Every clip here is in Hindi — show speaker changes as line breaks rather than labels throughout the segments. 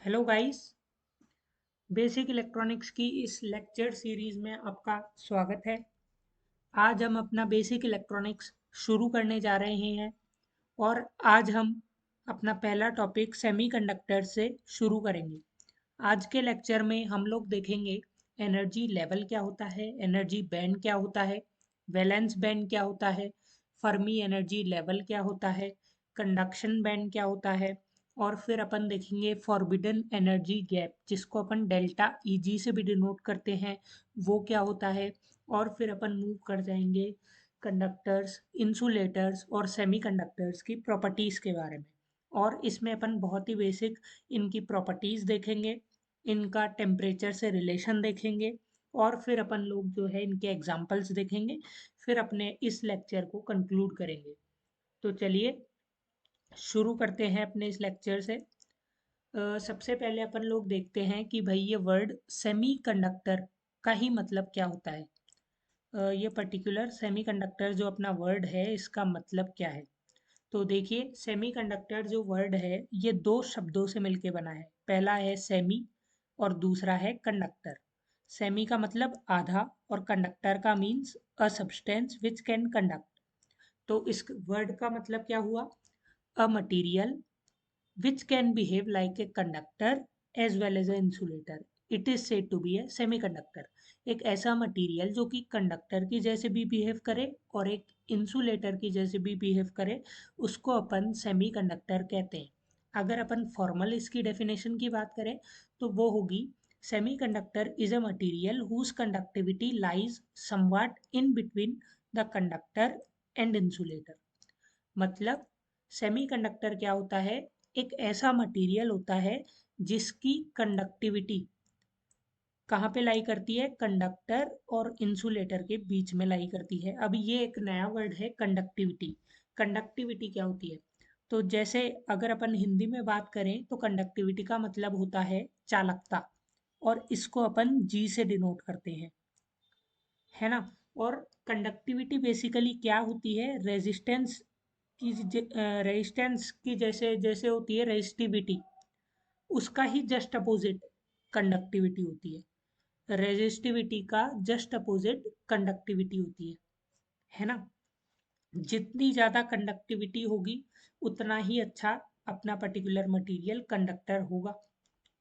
Hello guys. बेसिक इलेक्ट्रॉनिक्स की इस लेक्चर सीरीज में आपका स्वागत है। आज हम अपना बेसिक इलेक्ट्रॉनिक्स शुरू करने जा रहे हैं और आज हम अपना पहला टॉपिक सेमीकंडक्टर से शुरू करेंगे। आज के लेक्चर में हम लोग देखेंगे एनर्जी लेवल क्या होता है, एनर्जी बैंड क्या होता है, वैलेंस बैंड क्या होता है, फर्मी एनर्जी लेवल क्या होता है, कंडक्शन बैंड क्या होता है, और फिर अपन देखेंगे फॉरबिडन एनर्जी गैप जिसको अपन डेल्टा ईजी से भी डिनोट करते हैं, वो क्या होता है। और फिर अपन मूव कर जाएंगे कंडक्टर्स, इंसुलेटर्स और सेमीकंडक्टर्स की प्रॉपर्टीज़ के बारे में। और इसमें अपन बहुत ही बेसिक इनकी प्रॉपर्टीज़ देखेंगे, इनका टेम्परेचर से रिलेशन देखेंगे, और फिर अपन लोग जो है इनके एग्जाम्पल्स देखेंगे। फिर अपने इस लेक्चर को कंक्लूड करेंगे। तो चलिए शुरू करते हैं अपने इस लेक्चर से। सबसे पहले अपन लोग देखते हैं कि भाई ये वर्ड सेमीकंडक्टर का ही मतलब क्या होता है। ये पर्टिकुलर सेमीकंडक्टर जो अपना वर्ड है इसका मतलब क्या है। तो देखिए सेमीकंडक्टर जो वर्ड है ये दो शब्दों से मिलके बना है। पहला है सेमी और दूसरा है कंडक्टर। सेमी का मतलब आधा और कंडक्टर का means a substance which can conduct. तो इस वर्ड का मतलब क्या हुआ, a material which can behave like a conductor as well as an insulator. It is said to be a semiconductor. एक ऐसा मटेरियल जो कि कंडक्टर की जैसे भी बिहेव करे और एक इंसुलेटर की जैसे भी बिहेव करे उसको अपन सेमीकंडक्टर कहते हैं। अगर अपन फॉर्मल इसकी डेफिनेशन की बात करें तो वो होगी semiconductor is a material whose conductivity lies somewhat in between the conductor and insulator. मतलब सेमीकंडक्टर क्या होता है, एक ऐसा मटेरियल होता है जिसकी कंडक्टिविटी कहाँ पे लाई करती है, कंडक्टर और इंसुलेटर के बीच में लाई करती है। अब ये एक नया वर्ड है कंडक्टिविटी। कंडक्टिविटी क्या होती है, तो जैसे अगर अपन हिंदी में बात करें तो कंडक्टिविटी का मतलब होता है चालकता, और इसको अपन जी से डिनोट करते हैं, है ना। और कंडक्टिविटी बेसिकली क्या होती है, रेजिस्टेंस की रेजिस्टेंस की जैसे जैसे होती है रेजिस्टिविटी, उसका ही जस्ट अपोजिट कंडक्टिविटी होती है। रेजिस्टिविटी का जस्ट अपोजिट कंडक्टिविटी होती है ना। जितनी ज़्यादा कंडक्टिविटी होगी उतना ही अच्छा अपना पर्टिकुलर मटेरियल कंडक्टर होगा,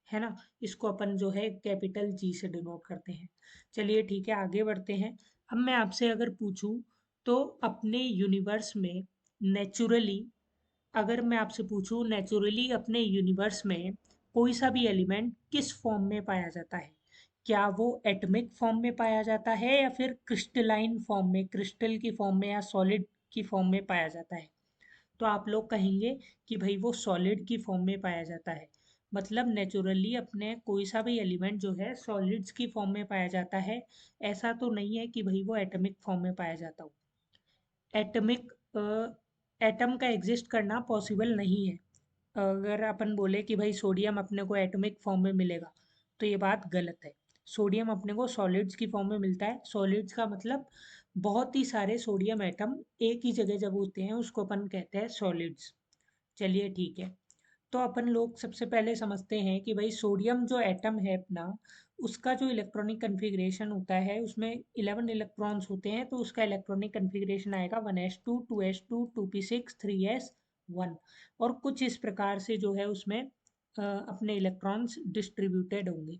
है ना। इसको अपन जो है कैपिटल जी से डिनोट करते हैं। चलिए ठीक है, आगे बढ़ते हैं। अब मैं आपसे अगर पूछूं तो अपने यूनिवर्स में नेचुरली, अगर मैं आपसे पूछूं नेचुरली अपने यूनिवर्स में कोई सा भी एलिमेंट किस फॉर्म में पाया जाता है, क्या वो एटॉमिक फॉर्म में पाया जाता है या फिर क्रिस्टलाइन फॉर्म में, क्रिस्टल की फॉर्म में या सॉलिड की फॉर्म में पाया जाता है। तो आप लोग कहेंगे कि भाई वो सॉलिड की फॉर्म में पाया जाता है। मतलब नेचुरली अपने कोई सा भी एलिमेंट जो है सॉलिड्स की फॉर्म में पाया जाता है। ऐसा तो नहीं है कि भाई वो एटॉमिक फॉर्म में पाया जाता हो। एटॉमिक एटम का एग्जिस्ट करना पॉसिबल नहीं है। अगर अपन बोले कि भाई सोडियम अपने को एटॉमिक फॉर्म में मिलेगा तो ये बात गलत है। सोडियम अपने को सॉलिड्स की फॉर्म में मिलता है। सॉलिड्स का मतलब बहुत ही सारे सोडियम एटम एक ही जगह जब होते हैं उसको अपन कहते हैं सॉलिड्स। चलिए ठीक है। तो अपन लोग सबसे पहले समझते हैं कि भाई सोडियम जो एटम है अपना, उसका जो इलेक्ट्रॉनिक कन्फिग्रेशन होता है उसमें 11 इलेक्ट्रॉन्स होते हैं, तो उसका इलेक्ट्रॉनिक कन्फिग्रेशन आएगा 1s2 2s2 2p6 3s1। और कुछ इस प्रकार से जो है उसमें अपने इलेक्ट्रॉन्स डिस्ट्रीब्यूटेड होंगे,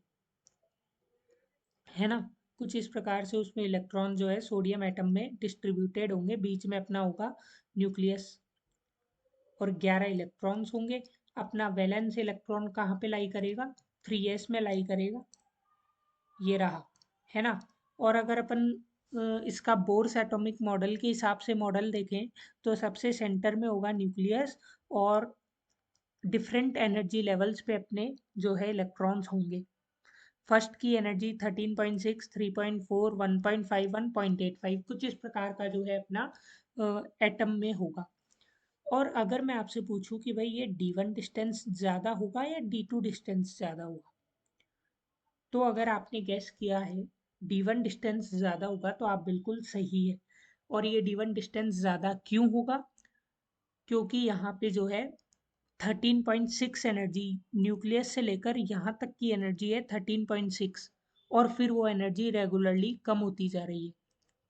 है ना। कुछ इस प्रकार से उसमें इलेक्ट्रॉन जो है सोडियम एटम में डिस्ट्रीब्यूटेड होंगे, बीच में अपना होगा न्यूक्लियस और 11 इलेक्ट्रॉन्स होंगे। अपना वैलेंस इलेक्ट्रॉन कहाँ पे लाई करेगा, 3s में लाई करेगा, ये रहा, है ना। और अगर अपन इसका बोर्स एटॉमिक मॉडल के हिसाब से मॉडल देखें तो सबसे सेंटर में होगा न्यूक्लियस, और डिफरेंट एनर्जी लेवल्स पे अपने जो है इलेक्ट्रॉन्स होंगे। फर्स्ट की एनर्जी 13.6 3.4 1.5 1.85 कुछ इस प्रकार का जो है अपना एटम में होगा। और अगर मैं आपसे पूछूं कि भाई ये D1 डिस्टेंस ज़्यादा होगा या D2 डिस्टेंस ज़्यादा होगा, तो अगर आपने गैस किया है D1 डिस्टेंस ज़्यादा होगा तो आप बिल्कुल सही है। और ये D1 डिस्टेंस ज़्यादा क्यों होगा, क्योंकि यहाँ पे जो है 13.6 एनर्जी, न्यूक्लियस से लेकर यहाँ तक की एनर्जी है 13.6, और फिर वो एनर्जी रेगुलरली कम होती जा रही है।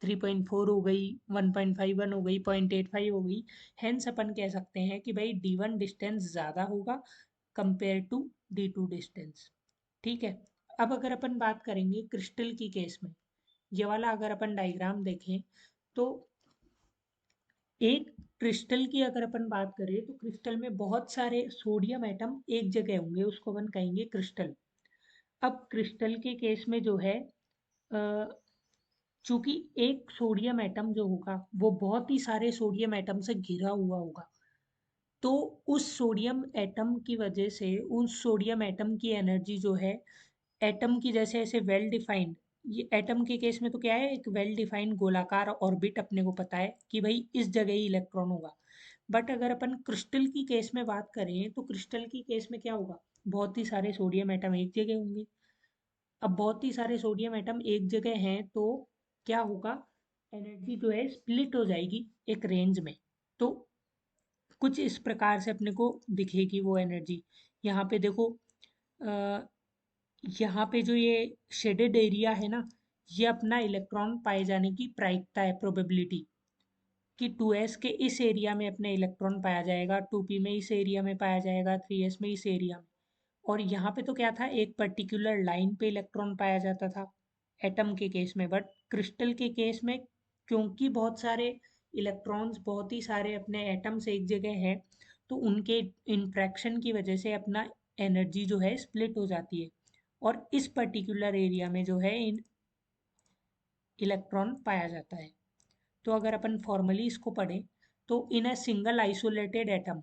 3.4 हो गई, 1.51 हो गई, 0.85 हो गई। हेंस अपन कह सकते हैं कि भाई D1 डिस्टेंस ज़्यादा होगा कंपेयर टू D2 डिस्टेंस। ठीक है। अब अगर अपन बात करेंगे क्रिस्टल की केस में, ये वाला अगर अपन डायग्राम देखें तो एक क्रिस्टल की अगर अपन बात करें तो क्रिस्टल में बहुत सारे सोडियम एटम एक जगह होंगे, उसको अपन कहेंगे क्रिस्टल। अब क्रिस्टल के केस में जो है चूंकि एक सोडियम एटम जो होगा वो बहुत ही सारे सोडियम एटम से घिरा हुआ होगा, तो उस सोडियम एटम की वजह से उस सोडियम एटम की एनर्जी जो है एटम की, जैसे ऐसे वेल डिफाइंड, ये एटम के केस में तो क्या है, एक वेल डिफाइंड गोलाकार ऑर्बिट अपने को पता है कि भाई इस जगह ही इलेक्ट्रॉन होगा। बट अगर अपन क्रिस्टल की केस में बात करें तो क्रिस्टल की केस में क्या होगा, बहुत ही सारे सोडियम एटम एक जगह होंगे। अब बहुत ही सारे सोडियम एटम एक जगह हैं तो क्या होगा, एनर्जी जो है स्प्लिट हो जाएगी एक रेंज में। तो कुछ इस प्रकार से अपने को दिखेगी वो एनर्जी। यहाँ पे देखो, अ, यहाँ पे जो ये शेडेड एरिया है ना, ये अपना इलेक्ट्रॉन पाए जाने की प्रायिकता है, प्रोबेबिलिटी, कि 2s के इस एरिया में अपने इलेक्ट्रॉन पाया जाएगा, 2p में इस एरिया में पाया जाएगा, 3s में इस एरिया में। और यहाँ पे तो क्या था, एक पर्टिकुलर लाइन पे इलेक्ट्रॉन पाया जाता था एटम के केस में। बट क्रिस्टल के केस में क्योंकि बहुत सारे इलेक्ट्रॉन्स, बहुत ही सारे अपने एटम्स एक जगह है, तो उनके इंट्रैक्शन की वजह से अपना एनर्जी जो है स्प्लिट हो जाती है, और इस पर्टिकुलर एरिया में जो है इन इलेक्ट्रॉन पाया जाता है। तो अगर अपन फॉर्मली इसको पढ़ें तो in a single isolated atom,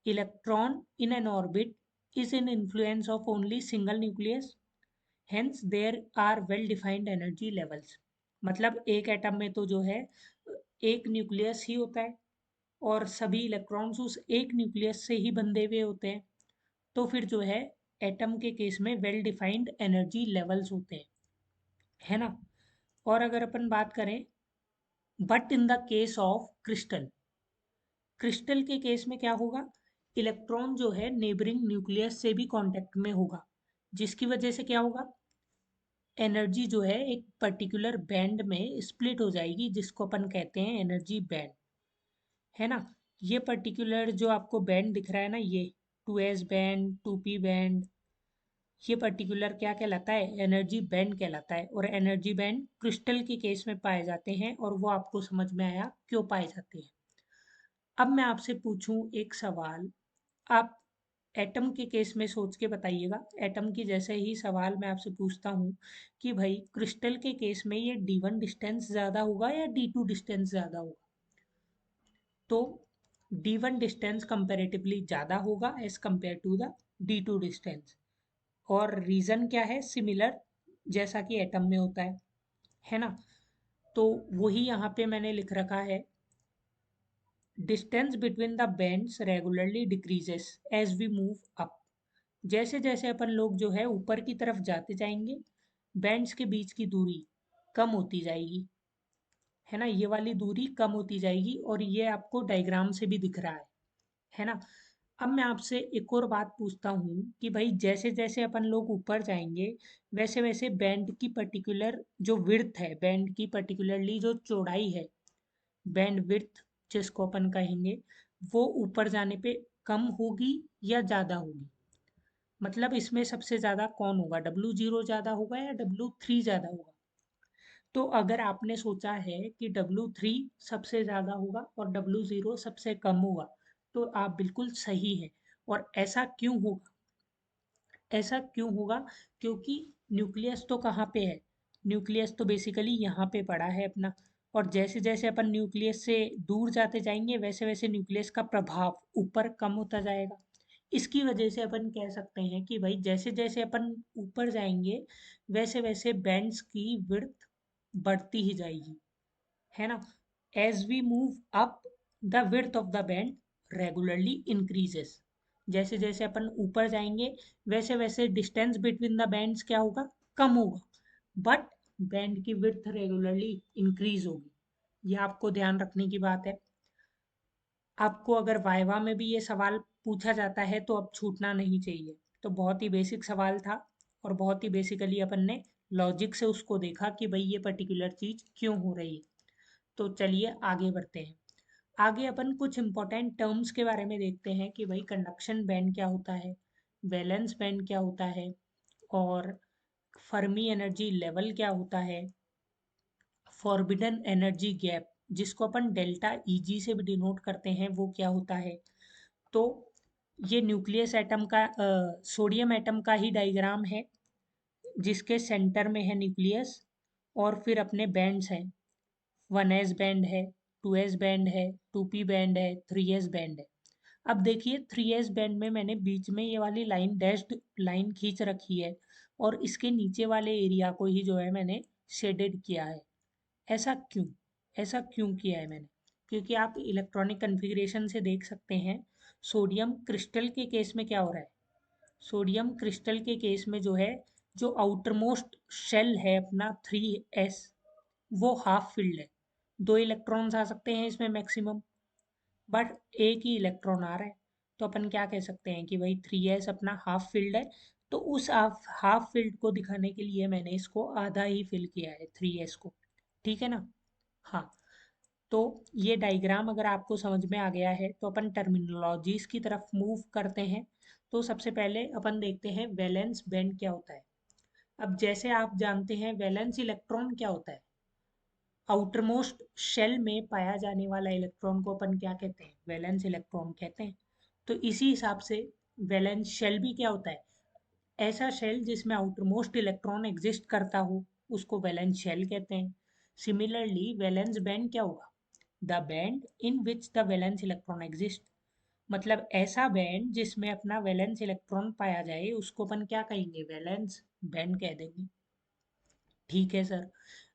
electron in an orbit is in influence of only single nucleus, hence there are well defined energy levels। मतलब एक एटम में तो जो है एक न्यूक्लियस ही होता है और सभी इलेक्ट्रॉन्स उस एक न्यूक्लियस से ही बंधे हुए होते हैं, तो फिर जो है एटम के केस में वेल डिफाइंड एनर्जी लेवल्स होते हैं, है ना। और अगर अपन बात करें, but in the case of crystal, crystal के केस में क्या होगा, इलेक्ट्रॉन जो है नेबरिंग न्यूक्लियस से भी कांटेक्ट में होगा, जिसकी वजह से क्या होगा, एनर्जी जो है एक पर्टिकुलर बैंड में स्प्लिट हो जाएगी, जिसको अपन कहते हैं एनर्जी बैंड, है ना। ये पर्टिकुलर जो आपको बैंड दिख रहा है ना, ये 2s बैंड, 2p बैंड, ये पर्टिकुलर क्या कहलाता है, एनर्जी बैंड कहलाता है। और एनर्जी बैंड क्रिस्टल के केस में पाए जाते हैं, और वो आपको समझ में आया क्यों पाए जाते हैं। अब मैं आपसे पूछूं एक सवाल, आप एटम के केस में सोच के बताइएगा। एटम की जैसे ही सवाल मैं आपसे पूछता हूँ कि भाई क्रिस्टल के केस में ये D1 डिस्टेंस ज़्यादा होगा या D2 डिस्टेंस ज़्यादा होगा, तो D1 डिस्टेंस कंपैरेटिवली ज़्यादा होगा as compare to the D2 distance. और रीज़न क्या है, सिमिलर, जैसा कि एटम में होता है ना। तो वही यहाँ पे मैंने लिख रखा है, distance between the bands regularly decreases as we move up. जैसे जैसे अपन लोग जो है ऊपर की तरफ जाते जाएंगे, बैंड्स के बीच की दूरी कम होती जाएगी, है ना। ये वाली दूरी कम होती जाएगी, और ये आपको डायग्राम से भी दिख रहा है ना। अब मैं आपसे एक और बात पूछता हूँ कि भाई जैसे जैसे अपन लोग ऊपर जाएंगे, वैसे वैसे बैंड की पर्टिकुलर जो विड्थ है, बैंड की पर्टिकुलरली जो चौड़ाई है, बैंड विड्थ जिसको अपन कहेंगे, वो ऊपर जाने पे कम होगी या ज़्यादा होगी। मतलब इसमें सबसे ज़्यादा कौन होगा, W0 ज़्यादा होगा या W3 ज़्यादा होगा। तो अगर आपने सोचा है कि W3 सबसे ज़्यादा होगा और W0 सबसे कम होगा, तो आप बिल्कुल सही हैं। और ऐसा क्यों होगा, ऐसा क्यों होगा, क्योंकि न्यूक्लियस तो कहाँ पे है, न्यूक्लियस तो बेसिकली यहाँ पे पड़ा है अपना। और जैसे जैसे अपन न्यूक्लियस से दूर जाते जाएंगे, वैसे वैसे न्यूक्लियस का प्रभाव ऊपर कम होता जाएगा। इसकी वजह से अपन कह सकते हैं कि भाई जैसे जैसे अपन ऊपर जाएंगे, वैसे वैसे बैंड्स की विड्थ बढ़ती ही जाएगी, है ना। As we move up, the width of the band regularly increases. जैसे जैसे अपन ऊपर जाएंगे, वैसे वैसे डिस्टेंस बिटवीन द बैंड्स क्या होगा, कम होगा, बट बैंड की विड्थ रेगुलरली इंक्रीज होगी। ये आपको ध्यान रखने की बात है। आपको अगर वाइवा में भी ये सवाल पूछा जाता है तो अब छूटना नहीं चाहिए। तो बहुत ही बेसिक सवाल था और बहुत ही बेसिकली अपन ने लॉजिक से उसको देखा कि भाई ये पर्टिकुलर चीज़ क्यों हो रही है। तो चलिए आगे बढ़ते हैं। आगे अपन कुछ इंपॉर्टेंट टर्म्स के बारे में देखते हैं कि भाई कंडक्शन बैंड क्या होता है, वैलेंस बैंड क्या होता है, और फर्मी एनर्जी लेवल क्या होता है, फॉरबिडन एनर्जी गैप जिसको अपन डेल्टा ईजी से भी डिनोट करते हैं वो क्या होता है। तो ये न्यूक्लियस एटम का सोडियम एटम का ही डायग्राम है जिसके सेंटर में है न्यूक्लियस, और फिर अपने बैंड्स हैं, 1s बैंड है, 2s बैंड है, 2p बैंड है, 3s बैंड है। अब देखिए 3s बैंड में मैंने बीच में ये वाली लाइन डैश्ड लाइन खींच रखी है और इसके नीचे वाले एरिया को ही जो है मैंने शेडेड किया है। ऐसा क्यों? ऐसा क्यों किया है मैंने? क्योंकि आप इलेक्ट्रॉनिक कन्फिग्रेशन से देख सकते हैं सोडियम क्रिस्टल के केस में क्या हो रहा है। सोडियम क्रिस्टल के केस में जो है, जो आउटर मोस्ट शेल है अपना 3s, वो हाफ फिल्ड है। 2 इलेक्ट्रॉन्स आ सकते हैं इसमें मैक्सिमम, बट एक ही इलेक्ट्रॉन आ रहा है। तो अपन क्या कह सकते हैं कि भाई 3s अपना हाफ फिल्ड है। तो उस हाफ फील्ड को दिखाने के लिए मैंने इसको आधा ही फिल किया है 3s को। ठीक है ना? हाँ। तो ये डायग्राम अगर आपको समझ में आ गया है तो अपन टर्मिनोलॉजीज की तरफ मूव करते हैं। तो सबसे पहले अपन देखते हैं वैलेंस बैंड क्या होता है। अब जैसे आप जानते हैं वैलेंस इलेक्ट्रॉन क्या होता है, आउटर मोस्ट शेल में पाया जाने वाला इलेक्ट्रॉन को अपन क्या कहते हैं, वैलेंस इलेक्ट्रॉन कहते हैं। तो इसी हिसाब से वैलेंस शेल भी क्या होता है, ऐसा शेल जिसमें आउटर मोस्ट इलेक्ट्रॉन एग्जिस्ट करता हो उसको वैलेंस शेल कहते हैं। सिमिलरली वैलेंस बैंड क्या होगा, the band in which the valence electron exist, मतलब ऐसा बैंड जिसमें अपना वैलेंस इलेक्ट्रॉन पाया जाए उसको अपन क्या कहेंगे, वैलेंस बैंड कह देंगे। ठीक है सर।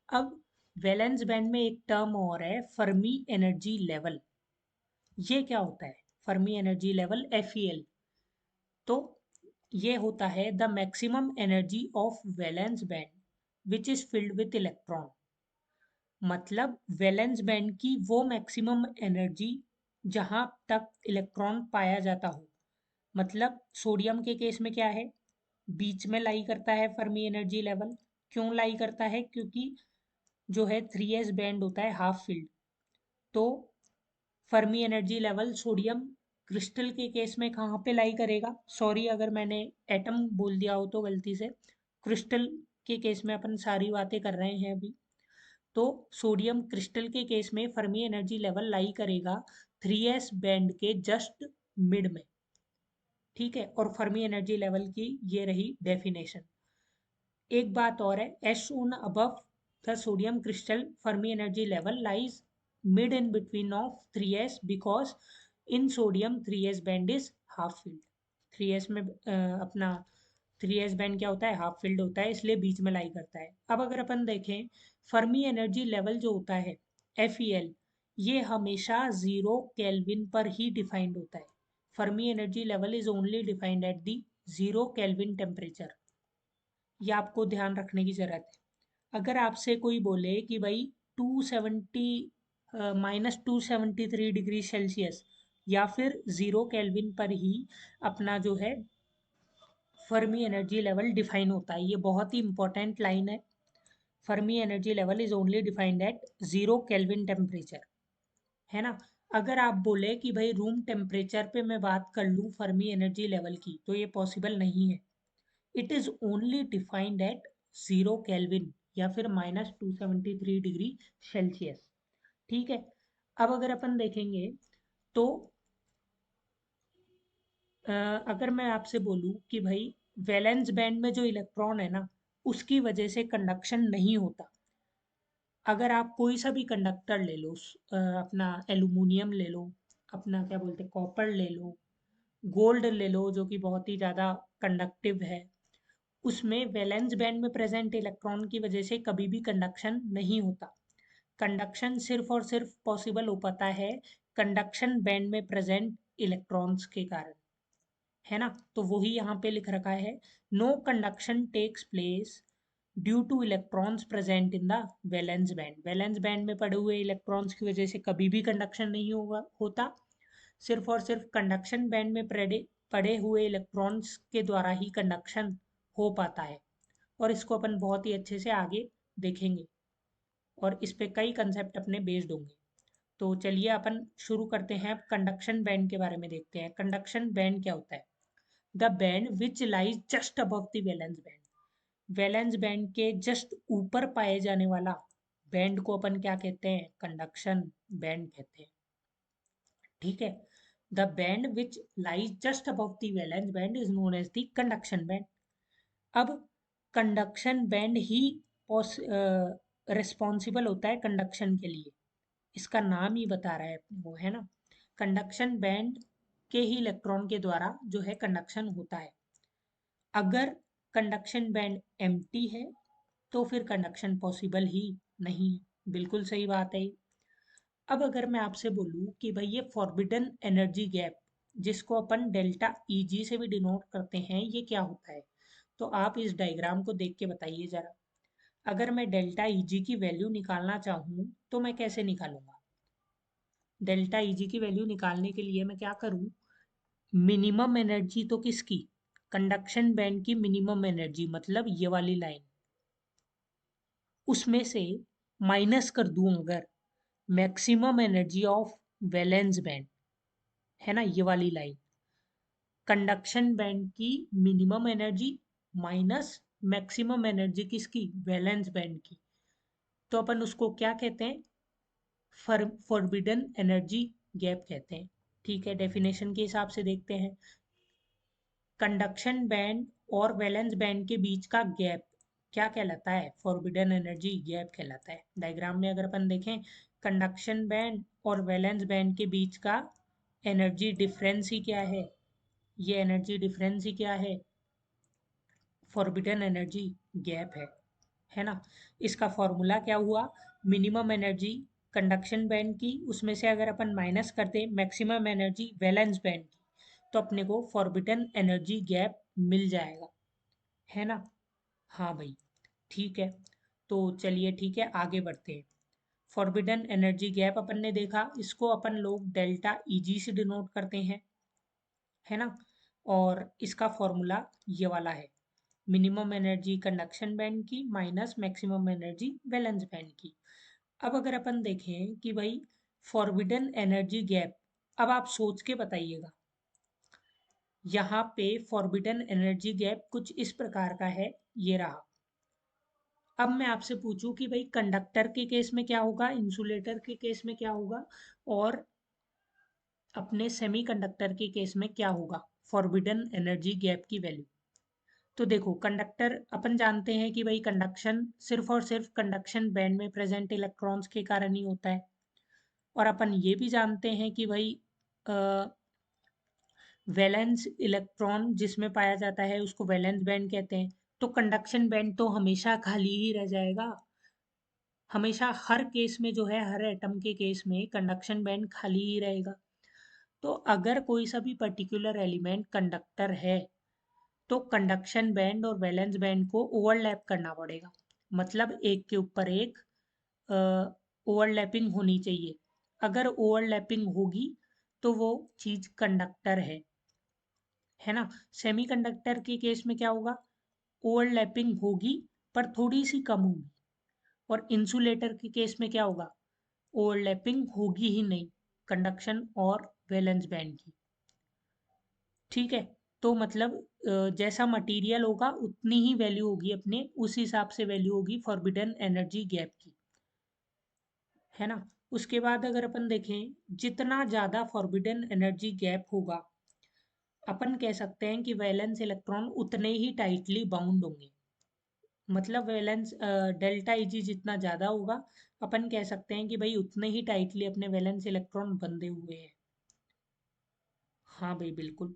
अब वैलेंस बैंड में एक टर्म और है, फर्मी एनर्जी लेवल। ये क्या होता है, फर्मी एनर्जी लेवल, FeL। तो ये होता है the maximum energy of valence band which is filled with electron, मतलब वैलेंस बैंड की वो मैक्सिमम एनर्जी जहां तक इलेक्ट्रॉन पाया जाता हो। मतलब सोडियम के केस में क्या है, बीच में लाई करता है फर्मी एनर्जी लेवल। क्यों लाई करता है, क्योंकि जो है 3s बैंड होता है हाफ फील्ड। तो Fermi energy level sodium crystal के केस में कहाँ पे लाई करेगा, सॉरी अगर मैंने एटम बोल दिया हो तो गलती से, क्रिस्टल के केस में अपन सारी बातें कर रहे हैं अभी। तो सोडियम क्रिस्टल के केस में फर्मी एनर्जी लेवल लाई करेगा 3s बैंड के जस्ट मिड में। ठीक है, और फर्मी एनर्जी लेवल की ये रही डेफिनेशन। एक बात और है, as shown above the sodium crystal Fermi energy level lies mid in between of 3s because in sodium 3s band is half filled। 3s में अपना 3s बैंड क्या होता है, हाफ फील्ड होता है, इसलिए बीच में लाई करता है। अब अगर अपन देखें फर्मी एनर्जी लेवल जो होता है FeL, ये हमेशा 0 केल्विन पर ही डिफाइंड होता है। Fermi energy level is only defined at the 0 kelvin temperature. ये आपको ध्यान रखने की जरूरत है। अगर आपसे कोई बोले कि भाई 270 -273 डिग्री सेल्सियस या फिर 0 केल्विन पर ही अपना जो है फर्मी एनर्जी लेवल डिफाइन होता है, ये बहुत ही इंपॉर्टेंट लाइन है। Fermi energy level is only defined at 0 kelvin temperature, है ना? अगर आप बोले कि भाई रूम टेम्परेचर पे मैं बात कर लूँ फर्मी एनर्जी लेवल की, तो ये पॉसिबल नहीं है। It is only defined at 0 kelvin या फिर -273 डिग्री सेल्सियस। ठीक है। अब अगर अपन देखेंगे तो अगर मैं आपसे बोलूं कि भाई वैलेंस बैंड में जो इलेक्ट्रॉन है ना उसकी वजह से कंडक्शन नहीं होता। अगर आप कोई सा भी कंडक्टर ले लो, अपना एल्यूमिनियम ले लो, अपना क्या बोलते हैं कॉपर ले लो, गोल्ड ले लो जो कि बहुत ही ज़्यादा कंडक्टिव है, उसमें वैलेंस बैंड में प्रेजेंट इलेक्ट्रॉन की वजह से कभी भी कंडक्शन नहीं होता। कंडक्शन सिर्फ और सिर्फ पॉसिबल हो पाता है कंडक्शन बैंड में प्रेजेंट इलेक्ट्रॉन्स के कारण, है ना? तो वही यहाँ पे लिख रखा है, no conduction takes place due to electrons present in the valence band. Valence band में पड़े हुए इलेक्ट्रॉन्स की वजह से कभी भी कंडक्शन नहीं होगा होता, सिर्फ और सिर्फ कंडक्शन बैंड में पड़े हुए इलेक्ट्रॉन्स के द्वारा ही कंडक्शन हो पाता है। और इसको अपन बहुत ही अच्छे से आगे देखेंगे और इस पे कई कंसेप्ट अपने बेस्ड होंगे। तो चलिए अपन शुरू करते हैं। कंडक्शन बैंड के बारे में देखते हैं। कंडक्शन बैंड क्या होता है? The band which lies just above the valence band. Valence band के जस्ट ऊपर पाए जाने वाला बैंड को अपन क्या कहते हैं? कंडक्शन बैंड कहते हैं। ठीक है। The band which lies just above the valence band is known as the conduction band. अब कंडक्शन बैंड ही रिस्पॉन्सिबल होता है कंडक्शन के लिए। इसका नाम ही बता रहा है अपने को, है ना। कंडक्शन बैंड के ही इलेक्ट्रॉन के द्वारा जो है कंडक्शन होता है। अगर कंडक्शन बैंड एम्प्टी है तो फिर कंडक्शन पॉसिबल ही नहीं है। बिल्कुल सही बात है। अब अगर मैं आपसे बोलूं कि भाई ये फॉरबिडन एनर्जी गैप, जिसको अपन डेल्टा ईजी से भी डिनोट करते हैं, ये क्या होता है? तो आप इस डायग्राम को देख के बताइए जरा। अगर मैं डेल्टा ईजी की वैल्यू निकालना चाहूँ तो मैं कैसे निकालूंगा? डेल्टा ईजी की वैल्यू निकालने के लिए मैं क्या करूँ? मिनिमम एनर्जी तो किसकी? कंडक्शन बैंड की मिनिमम एनर्जी, मतलब ये वाली लाइन, उसमें से माइनस कर दूं अगर maximum energy of valence band, है ना, ये वाली लाइन। कंडक्शन बैंड की minimum energy minus maximum energy किसकी? वैलेंस बैंड की। तो अपन उसको क्या कहते हैं? फॉरबिडन एनर्जी गैप कहते हैं। ठीक है, डेफिनेशन के हिसाब से देखते हैं। कंडक्शन बैंड और वैलेंस बैंड के बीच का गैप क्या कहलाता है? फॉरबिडन एनर्जी गैप कहलाता है। डायग्राम में अगर अपन देखें, कंडक्शन बैंड और वैलेंस बैंड के बीच का एनर्जी डिफरेंस ही क्या है? ये एनर्जी डिफरेंस ही क्या है? फॉरबिडन एनर्जी गैप है ना। इसका फॉर्मूला क्या हुआ? मिनिमम एनर्जी कंडक्शन बैंड की, उसमें से अगर अपन माइनस करते मैक्सिमम एनर्जी वैलेंस बैंड की, तो अपने को फॉरबिडन एनर्जी गैप मिल जाएगा, है ना। हाँ भाई, ठीक है। तो चलिए ठीक है, आगे बढ़ते हैं। फॉरबिडन एनर्जी गैप अपन ने देखा, इसको अपन लोग डेल्टा ईजी से डिनोट करते हैं, है ना। और इसका फॉर्मूला ये वाला है, मिनिमम एनर्जी कंडक्शन बैंड की minus maximum energy valence band की। अब अगर अपन देखें कि भाई फॉरबिडन एनर्जी गैप, अब आप सोच के बताइएगा। यहाँ पे फॉरबिडन एनर्जी गैप कुछ इस प्रकार का है, ये रहा। अब मैं आपसे पूछूं कि भाई कंडक्टर के केस में क्या होगा, इंसुलेटर के केस में क्या होगा, और अपने सेमीकंडक्टर के केस में क्या होगा फॉरबिडन एनर्जी गैप की वैल्यू। तो देखो, कंडक्टर अपन जानते हैं कि भाई कंडक्शन सिर्फ और सिर्फ कंडक्शन बैंड में प्रेजेंट इलेक्ट्रॉन्स के कारण ही होता है। और अपन ये भी जानते हैं कि भाई वैलेंस इलेक्ट्रॉन जिसमें पाया जाता है उसको वैलेंस बैंड कहते हैं। तो कंडक्शन बैंड तो हमेशा खाली ही रह जाएगा। हमेशा हर केस में जो है, हर एटम के केस में कंडक्शन बैंड खाली ही रहेगा। तो अगर कोई सा भी पर्टिकुलर एलिमेंट कंडक्टर है तो कंडक्शन बैंड और वैलेंस बैंड को ओवरलैप करना पड़ेगा। मतलब एक के ऊपर एक ओवरलैपिंग होनी चाहिए। अगर ओवरलैपिंग होगी तो वो चीज कंडक्टर है ना। सेमीकंडक्टर के केस में क्या होगा? ओवरलैपिंग होगी पर थोड़ी सी कम होगी। और इंसुलेटर के केस में क्या होगा? ओवरलैपिंग होगी ही नहीं कंडक्शन और वैलेंस बैंड की। ठीक है। तो मतलब जैसा मटेरियल होगा उतनी ही वैल्यू होगी अपने, उस हिसाब से वैल्यू होगी फॉरबिडन एनर्जी गैप की, है ना। उसके बाद अगर अपन देखें, जितना ज़्यादा फॉरबिडन एनर्जी गैप होगा, अपन कह सकते हैं कि वैलेंस इलेक्ट्रॉन उतने ही टाइटली बाउंड होंगे। मतलब वैलेंस डेल्टा ईजी जितना ज़्यादा होगा, अपन कह सकते हैं कि भाई उतने ही टाइटली अपने वैलेंस इलेक्ट्रॉन बंधे हुए हैं। हाँ भाई, बिल्कुल।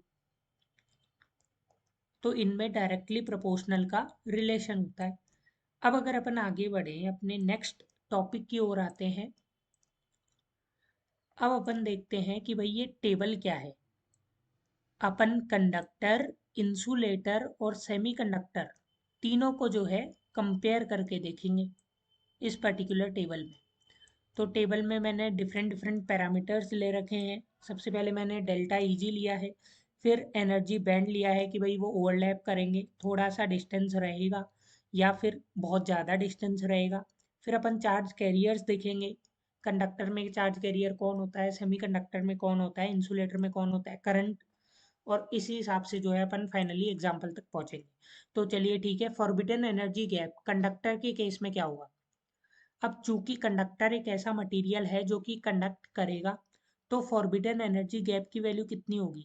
तो इनमें डायरेक्टली प्रोपोर्शनल का रिलेशन होता है। अब अगर अपन आगे बढ़े अपने नेक्स्ट टॉपिक की ओर आते हैं। अब अपन देखते हैं कि भाई ये टेबल क्या है। अपन कंडक्टर, इंसुलेटर और सेमीकंडक्टर तीनों को जो है कंपेयर करके देखेंगे इस पर्टिकुलर टेबल में। तो टेबल में मैंने डिफरेंट डिफरेंट पैरामीटर्स ले रखे हैं। सबसे पहले मैंने डेल्टा ईजी लिया है, फिर एनर्जी बैंड लिया है कि भाई वो ओवरलैप करेंगे, थोड़ा सा डिस्टेंस रहेगा या फिर बहुत ज़्यादा डिस्टेंस रहेगा। फिर अपन चार्ज कैरियर्स देखेंगे, कंडक्टर में चार्ज कैरियर कौन होता है, सेमीकंडक्टर में कौन होता है, इंसुलेटर में कौन होता है, करंट। और इसी हिसाब से जो है अपन फाइनली एग्जाम्पल तक पहुंचेंगे। तो चलिए ठीक है, फॉरबिडन एनर्जी गैप कंडक्टर के केस में क्या होगा। अब चूंकि कंडक्टर एक ऐसा मटेरियल है जो कि कंडक्ट करेगा, तो फॉरबिडन एनर्जी गैप की वैल्यू कितनी होगी।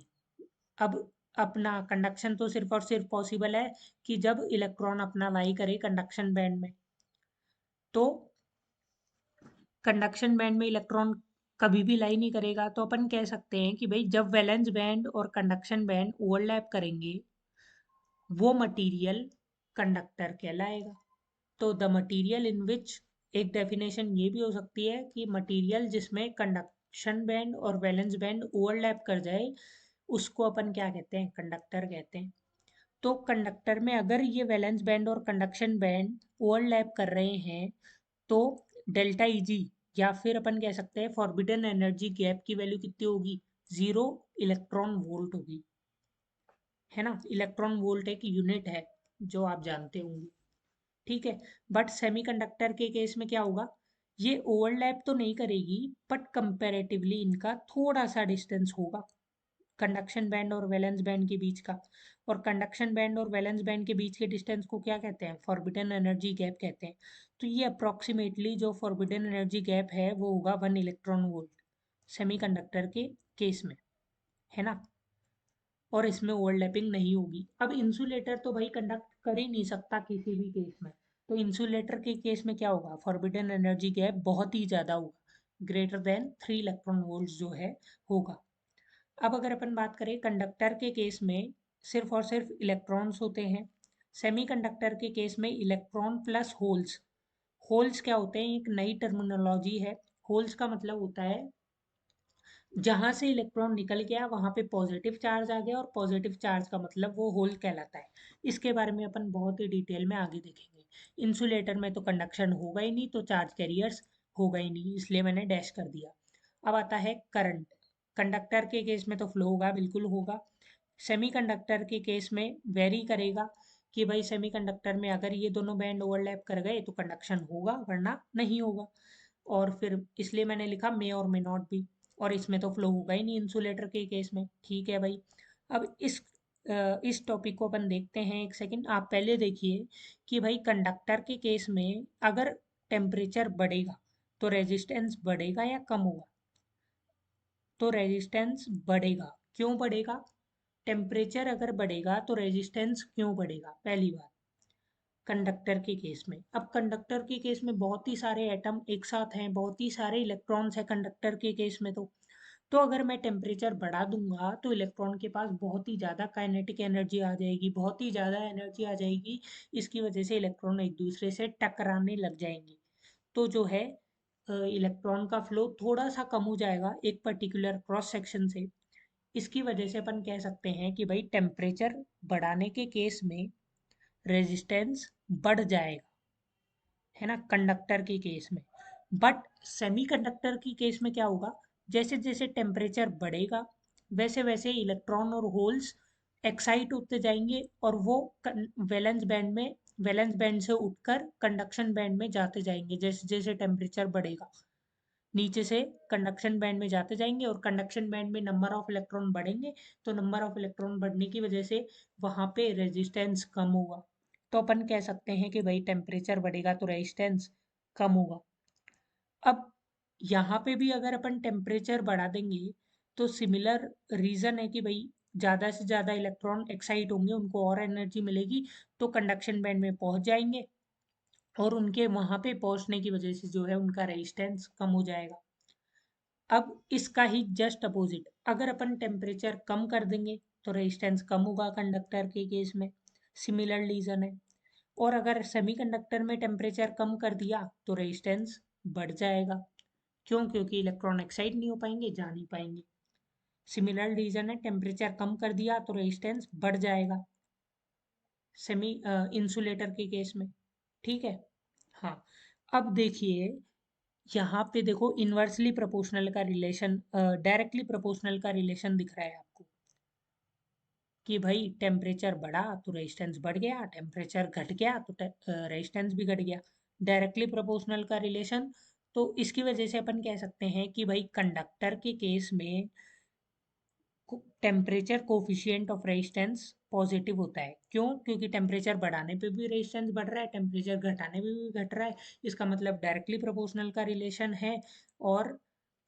अब अपना कंडक्शन तो सिर्फ और सिर्फ पॉसिबल है कि जब इलेक्ट्रॉन अपना लाई करे कंडक्शन बैंड में। तो कंडक्शन बैंड में इलेक्ट्रॉन कभी भी लाई नहीं करेगा, तो अपन कह सकते हैं कि भाई जब वैलेंस बैंड और कंडक्शन बैंड ओवरलैप करेंगे, वो मटेरियल कंडक्टर कहलाएगा। तो द मटेरियल इन विच, एक डेफिनेशन ये भी हो सकती है कि मटेरियल जिसमें कंडक्शन बैंड और वैलेंस बैंड ओवरलैप कर जाए, उसको अपन क्या कहते हैं, कंडक्टर कहते हैं। तो कंडक्टर में अगर ये वैलेंस बैंड और कंडक्शन बैंड ओवरलैप कर रहे हैं, तो डेल्टा ईजी या फिर अपन कह सकते हैं फॉरबिडन एनर्जी गैप की वैल्यू कितनी होगी, 0 इलेक्ट्रॉन वोल्ट होगी। है ना, इलेक्ट्रॉन वोल्ट एक यूनिट है जो आप जानते होंगे। ठीक है, बट सेमीकंडक्टर के केस में क्या होगा, ये ओवरलैप तो नहीं करेगी, बट कंपैरेटिवली इनका थोड़ा सा डिस्टेंस होगा कंडक्शन बैंड और वैलेंस बैंड के बीच का। और कंडक्शन बैंड और वैलेंस बैंड के बीच के डिस्टेंस को क्या कहते हैं, फॉरबिडन एनर्जी गैप कहते हैं। तो ये अप्रोक्सीमेटली जो फॉरबिडन एनर्जी गैप है वो होगा 1 इलेक्ट्रॉन वोल्ट सेमीकंडक्टर के केस में। है ना, और इसमें ओवरलैपिंग नहीं होगी। अब इंसुलेटर तो भाई कंडक्ट कर ही नहीं सकता किसी भी केस में, तो इंसुलेटर के केस में क्या होगा, फॉरबिडन एनर्जी गैप बहुत ही ज़्यादा होगा, ग्रेटर देन 3 इलेक्ट्रॉन वोल्ट जो है होगा। अब अगर अपन बात करें कंडक्टर के केस में, सिर्फ और सिर्फ इलेक्ट्रॉन्स होते हैं। सेमीकंडक्टर के केस में इलेक्ट्रॉन प्लस होल्स। होल्स क्या होते हैं, एक नई टर्मिनोलॉजी है। होल्स का मतलब होता है जहां से इलेक्ट्रॉन निकल गया वहां पे पॉजिटिव चार्ज आ गया, और पॉजिटिव चार्ज का मतलब वो होल कहलाता है। इसके बारे में अपन बहुत ही डिटेल में आगे देखेंगे। इंसुलेटर में तो कंडक्शन होगा ही नहीं, तो चार्ज कैरियर्स होगा ही नहीं, इसलिए मैंने डैश कर दिया। अब आता है करंट। कंडक्टर के केस में तो फ्लो होगा, बिल्कुल होगा। सेमीकंडक्टर के केस में वेरी करेगा कि भाई सेमीकंडक्टर में अगर ये दोनों बैंड ओवरलैप कर गए तो कंडक्शन होगा, वरना नहीं होगा। और फिर इसलिए मैंने लिखा मे और मे नॉट बी। और इसमें तो फ्लो होगा ही नहीं इंसुलेटर के केस में। ठीक है भाई, अब इस टॉपिक को अपन देखते हैं। एक सेकंड आप पहले देखिए कि भाई कंडक्टर के केस में अगर टेम्परेचर बढ़ेगा तो रेजिस्टेंस बढ़ेगा या कम होगा। तो रेजिस्टेंस बढ़ेगा। क्यों बढ़ेगा, टेम्परेचर अगर बढ़ेगा तो रेजिस्टेंस क्यों बढ़ेगा, पहली बात। कंडक्टर के केस में, अब कंडक्टर के केस में बहुत ही सारे एटम एक साथ हैं, बहुत ही सारे इलेक्ट्रॉन्स हैं कंडक्टर के केस में। तो अगर मैं टेम्परेचर बढ़ा दूंगा तो इलेक्ट्रॉन के पास बहुत ही ज़्यादा काइनेटिक एनर्जी आ जाएगी, बहुत ही ज़्यादा एनर्जी आ जाएगी। इसकी वजह से इलेक्ट्रॉन एक दूसरे से टकराने लग जाएंगे। तो जो है इलेक्ट्रॉन का फ्लो थोड़ा सा कम हो जाएगा एक पर्टिकुलर क्रॉस सेक्शन से। इसकी वजह से अपन कह सकते हैं कि भाई टेम्परेचर बढ़ाने के केस में रेजिस्टेंस बढ़ जाएगा। है ना, कंडक्टर के केस में। बट सेमीकंडक्टर की केस में क्या होगा, जैसे जैसे टेम्परेचर बढ़ेगा वैसे वैसे इलेक्ट्रॉन और होल्स एक्साइट होते जाएंगे, और वो वैलेंस बैंड में, वैलेंस बैंड से उठकर कंडक्शन बैंड में जाते जाएंगे। जैसे जैसे टेम्परेचर बढ़ेगा नीचे से कंडक्शन बैंड में जाते जाएंगे, और कंडक्शन बैंड में नंबर ऑफ इलेक्ट्रॉन बढ़ेंगे। तो नंबर ऑफ इलेक्ट्रॉन बढ़ने की वजह से वहां पे रेजिस्टेंस कम होगा। तो अपन कह सकते हैं कि भाई टेम्परेचर बढ़ेगा तो रेजिस्टेंस कम होगा। अब यहाँ पे भी अगर अपन टेम्परेचर बढ़ा देंगे तो सिमिलर रीज़न है कि भाई ज़्यादा से ज़्यादा इलेक्ट्रॉन एक्साइट होंगे, उनको और एनर्जी मिलेगी, तो कंडक्शन बैंड में पहुंच जाएंगे, और उनके वहां पे पहुंचने की वजह से जो है उनका रेजिस्टेंस कम हो जाएगा। अब इसका ही जस्ट अपोजिट, अगर अपन टेम्परेचर कम कर देंगे तो रेजिस्टेंस कम होगा कंडक्टर के केस में। सिमिलर रीज़न है। और अगर सेमीकंडक्टर में टेम्परेचर कम कर दिया तो रेजिस्टेंस बढ़ जाएगा। क्यों, क्योंकि इलेक्ट्रॉन एक्साइट नहीं हो पाएंगे, जा नहीं पाएंगे। सिमिलर रीज़न है, टेम्परेचर कम कर दिया तो रेजिस्टेंस बढ़ जाएगा सेमी इंसुलेटर के केस में। ठीक है। हाँ, अब देखिए यहाँ पे देखो इन्वर्सली प्रोपोर्शनल का रिलेशन, डायरेक्टली प्रोपोर्शनल का रिलेशन दिख रहा है आपको कि भाई टेम्परेचर बढ़ा तो रेजिस्टेंस बढ़ गया, टेम्परेचर घट गया तो रेजिस्टेंस भी घट गया। डायरेक्टली प्रोपोर्शनल का रिलेशन, तो इसकी वजह से अपन कह सकते हैं कि भाई कंडक्टर के केस में temperature coefficient of resistance positive होता है। क्यों? क्योंकि टेम्परेचर बढ़ाने पे भी रेजिस्टेंस बढ़ रहा है, टेम्परेचर घटाने पे भी घट रहा है। इसका मतलब डायरेक्टली प्रोपोर्शनल का रिलेशन है। और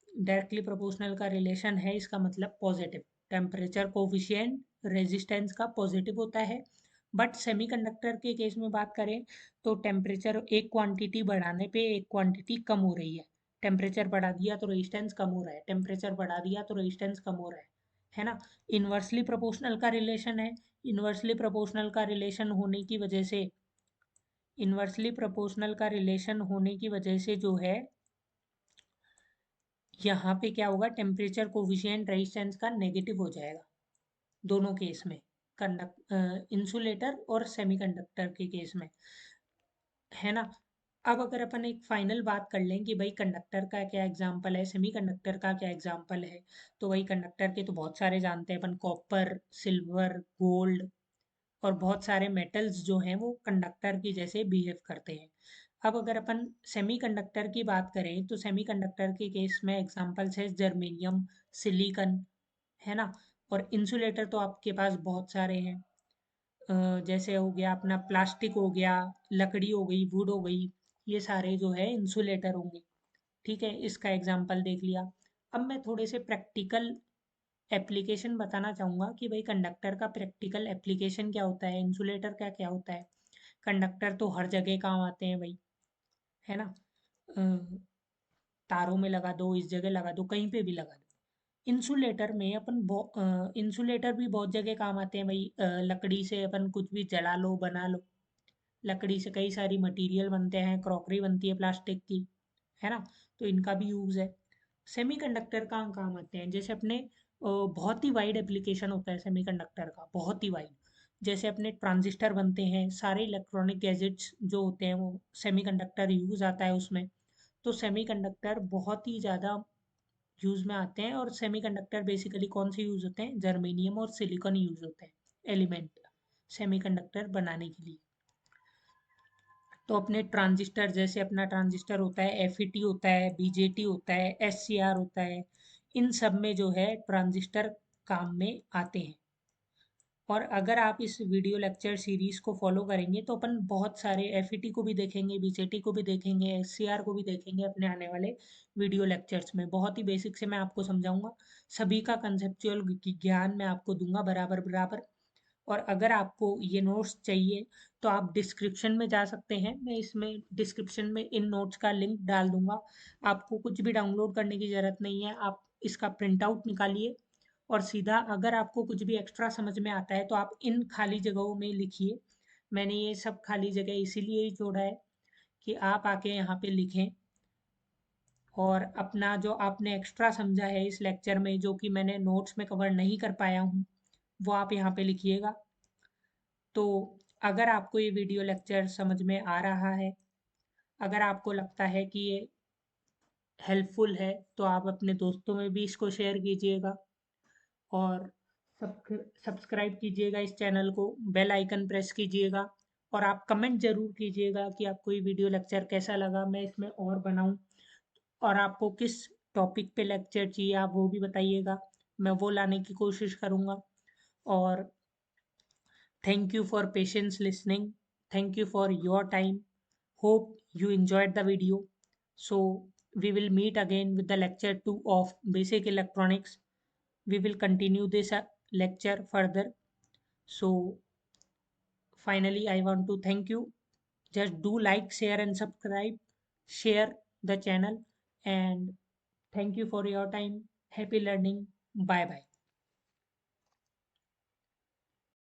डायरेक्टली प्रोपोर्शनल का रिलेशन है इसका मतलब पॉजिटिव। टेम्परेचर कोफिशिएंट रेजिस्टेंस का पॉजिटिव होता है। बट सेमीकंडक्टर के केस में बात करें तो टेम्परेचर एक क्वांटिटी बढ़ाने पे एक क्वांटिटी कम हो रही है। टेम्परेचर बढ़ा दिया तो रेजिस्टेंस कम हो रहा है, टेम्परेचर बढ़ा दिया तो रेजिस्टेंस कम हो रहा है ना। इन्वर्सली प्रोपोर्शनल का रिलेशन है। इन्वर्सली प्रोपोर्शनल का रिलेशन होने की वजह से, इन्वर्सली प्रोपोर्शनल का रिलेशन होने की वजह से जो है यहाँ पे क्या होगा, टेम्परेचर कोफिशिएंट रेजिस्टेंस का नेगेटिव हो जाएगा दोनों केस में, इंसुलेटर और सेमीकंडक्टर के केस में, है ना। अब अगर अपन एक फाइनल बात कर लें कि भाई कंडक्टर का क्या एग्जाम्पल है, सेमीकंडक्टर का क्या एग्जाम्पल है, तो वही कंडक्टर के तो बहुत सारे जानते हैं अपन, कॉपर, सिल्वर, गोल्ड और बहुत सारे मेटल्स जो हैं वो कंडक्टर की जैसे बिहेव करते हैं। अब अगर अपन सेमीकंडक्टर की बात करें तो सेमीकंडक्टर के केस में एग्जांपल्स है जर्मेनियम, सिलिकॉन, है ना। और इंसुलेटर तो आपके पास बहुत सारे हैं, जैसे हो गया अपना प्लास्टिक हो गया, लकड़ी हो गई, वुड हो गई, ये सारे जो है इंसुलेटर होंगे। ठीक है, इसका एग्जांपल देख लिया। अब मैं थोड़े से प्रैक्टिकल एप्लीकेशन बताना चाहूँगा कि भाई कंडक्टर का प्रैक्टिकल एप्लीकेशन क्या होता है, इंसुलेटर का क्या होता है। कंडक्टर तो हर जगह काम आते हैं भाई, है ना। अ, तारों में लगा दो, इस जगह लगा दो, कहीं पे भी लगा दो। इंसुलेटर में इंसुलेटर भी बहुत जगह काम आते हैं भाई। लकड़ी से अपन कुछ भी जला लो, बना लो। लकड़ी से कई सारी मटेरियल बनते हैं, क्रॉकरी बनती है प्लास्टिक की, है ना। तो इनका भी यूज़ है। सेमीकंडक्टर कहाँ काम आते हैं, जैसे अपने बहुत ही वाइड एप्लीकेशन होता है सेमीकंडक्टर का, बहुत ही वाइड। जैसे अपने ट्रांजिस्टर बनते हैं, सारे इलेक्ट्रॉनिक गैजेट्स जो होते हैं वो सेमीकंडक्टर यूज़ आता है उसमें। तो सेमीकंडक्टर बहुत ही ज़्यादा यूज़ में आते हैं। और सेमीकंडक्टर बेसिकली कौन से यूज़ होते हैं, जर्मेनियम और सिलिकॉन यूज़ होते हैं एलिमेंट सेमीकंडक्टर बनाने के लिए। तो अपने ट्रांजिस्टर, जैसे अपना ट्रांजिस्टर होता है, एफईटी होता है, बीजेटी होता है, एससीआर होता है, इन सब में जो है ट्रांजिस्टर काम में आते हैं। और अगर आप इस वीडियो लेक्चर सीरीज को फॉलो करेंगे तो अपन बहुत सारे एफईटी को भी देखेंगे, बीजेटी को भी देखेंगे, एससीआर को भी देखेंगे अपने आने वाले वीडियो लेक्चर्स में। बहुत ही बेसिक से मैं आपको समझाऊंगा, सभी का कंसेप्चुअल ज्ञान मैं आपको दूंगा बराबर बराबर। और अगर आपको ये नोट्स चाहिए तो आप डिस्क्रिप्शन में जा सकते हैं, मैं इसमें डिस्क्रिप्शन में इन नोट्स का लिंक डाल दूंगा। आपको कुछ भी डाउनलोड करने की ज़रूरत नहीं है, आप इसका प्रिंट आउट निकालिए और सीधा अगर आपको कुछ भी एक्स्ट्रा समझ में आता है तो आप इन खाली जगहों में लिखिए। मैंने ये सब खाली जगह इसीलिए ही छोड़ा है कि आप आके यहाँ पे लिखें और अपना जो आपने एक्स्ट्रा समझा है इस लेक्चर में, जो कि मैंने नोट्स में कवर नहीं कर पाया हूँ, वो आप यहाँ पे लिखिएगा। तो अगर आपको ये वीडियो लेक्चर समझ में आ रहा है, अगर आपको लगता है कि ये हेल्पफुल है, तो आप अपने दोस्तों में भी इसको शेयर कीजिएगा और सब्सक्राइब कीजिएगा इस चैनल को, बेल आइकन प्रेस कीजिएगा। और आप कमेंट ज़रूर कीजिएगा कि आपको ये वीडियो लेक्चर कैसा लगा, मैं इसमें और बनाऊं। और आपको किस टॉपिक पे लेक्चर चाहिए आप वो भी बताइएगा, मैं वो लाने की कोशिश करूँगा। और thank you for patience listening. Thank you for your time. Hope you enjoyed the video. So we will meet again with the lecture 2 of basic electronics. We will continue this lecture further. So finally I want to thank you. Just do like, share and subscribe. Share the channel and thank you for your time. Happy learning. Bye bye.